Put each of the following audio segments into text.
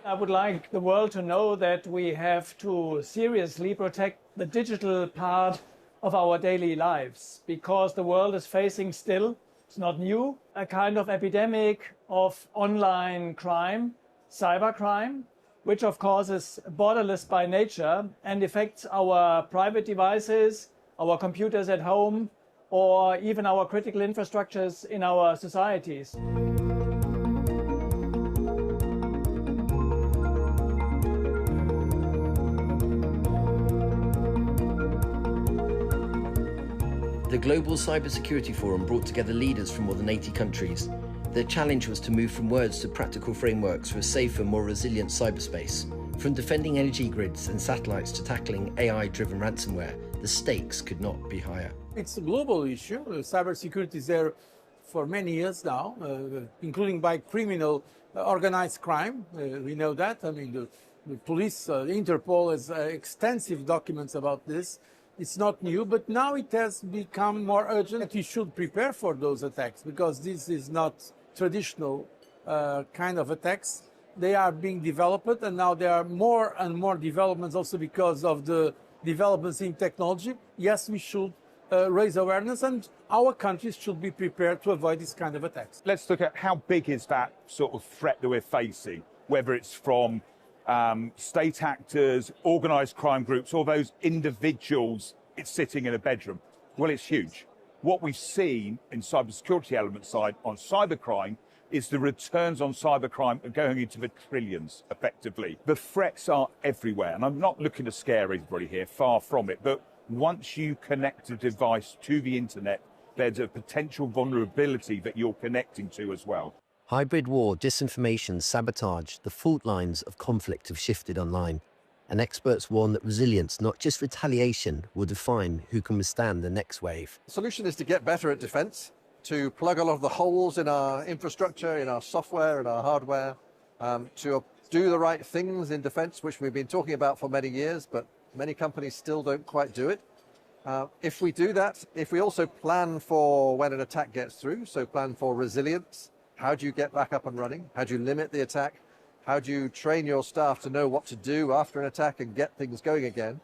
I would like the world to know that we have to seriously protect the digital part of our daily lives, because the world is facing still, it's not new, a kind of epidemic of online crime, cybercrime, which of course is borderless by nature and affects our private devices, our computers at home, or even our critical infrastructures in our societies. The Global Cybersecurity Forum brought together leaders from more than 80 countries. Their challenge was to move from words to practical frameworks for a safer, more resilient cyberspace. From defending energy grids and satellites to tackling AI-driven ransomware, the stakes could not be higher. It's a global issue. Cybersecurity is there for many years now, including by criminal organized crime. We know that. I mean, the police, the Interpol has extensive documents about this. It's not new, but now it has become more urgent. We should prepare for those attacks, because this is not traditional kind of attacks. They are being developed, and now there are more and more developments also because of the developments in technology. Yes, we should raise awareness, and our countries should be prepared to avoid this kind of attacks. Let's look at how big is that sort of threat that we're facing, whether it's from state actors, organised crime groups, or those individuals it's sitting in a bedroom. Well, it's huge. What we've seen in cybersecurity element side on cybercrime is the returns on cybercrime are going into the trillions, effectively. The threats are everywhere, and I'm not looking to scare everybody here, far from it, but once you connect a device to the internet, there's a potential vulnerability that you're connecting to as well. Hybrid war, disinformation, sabotage, the fault lines of conflict have shifted online. And experts warn that resilience, not just retaliation, will define who can withstand the next wave. The solution is to get better at defense, to plug a lot of the holes in our infrastructure, in our software, in our hardware, to do the right things in defense, which we've been talking about for many years, but many companies still don't quite do it. If we do that, if we also plan for when an attack gets through, so plan for resilience, how do you get back up and running? How do you limit the attack? How do you train your staff to know what to do after an attack and get things going again?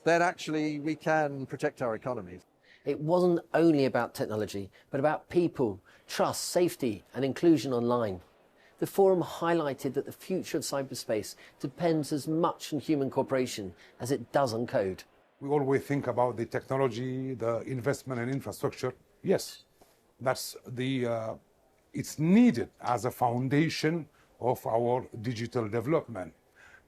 Then actually we can protect our economies. It wasn't only about technology, but about people, trust, safety, and inclusion online. The forum highlighted that the future of cyberspace depends as much on human cooperation as it does on code. We always think about the technology, the investment in infrastructure. Yes, that's it's needed as a foundation of our digital development.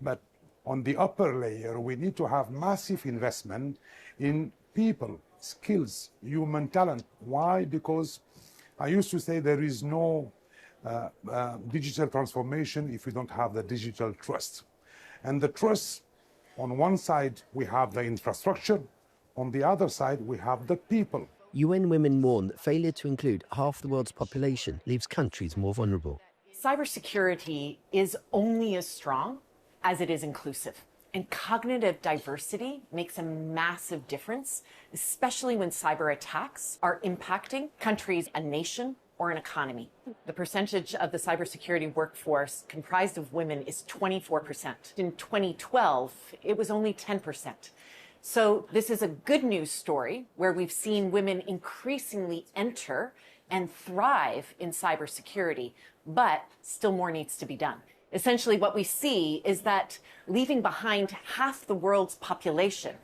But on the upper layer, we need to have massive investment in people, skills, human talent. Why? Because I used to say there is no digital transformation if you don't have the digital trust. And the trust, on one side, we have the infrastructure. On the other side, we have the people. UN Women warn that failure to include half the world's population leaves countries more vulnerable. Cybersecurity is only as strong as it is inclusive. And cognitive diversity makes a massive difference, especially when cyber attacks are impacting countries, a nation, or an economy. The percentage of the cybersecurity workforce comprised of women is 24%. In 2012, it was only 10%. So this is a good news story where we've seen women increasingly enter and thrive in cybersecurity, but still more needs to be done. Essentially, what we see is that leaving behind half the world's population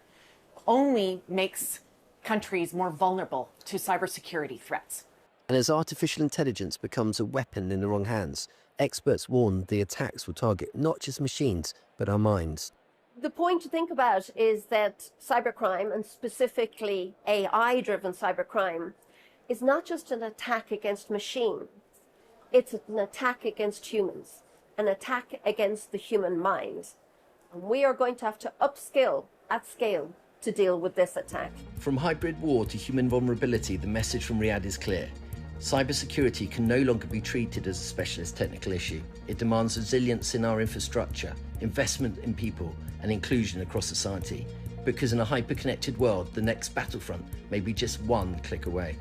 only makes countries more vulnerable to cybersecurity threats. And as artificial intelligence becomes a weapon in the wrong hands, experts warn the attacks will target not just machines, but our minds. The point to think about is that cybercrime, and specifically AI-driven cybercrime, is not just an attack against machines. It's an attack against humans, an attack against the human mind. And we are going to have to upskill at scale to deal with this attack. From hybrid war to human vulnerability, the message from Riyadh is clear. Cybersecurity can no longer be treated as a specialist technical issue. It demands resilience in our infrastructure, investment in people, and inclusion across society. Because in a hyper-connected world, the next battlefront may be just one click away.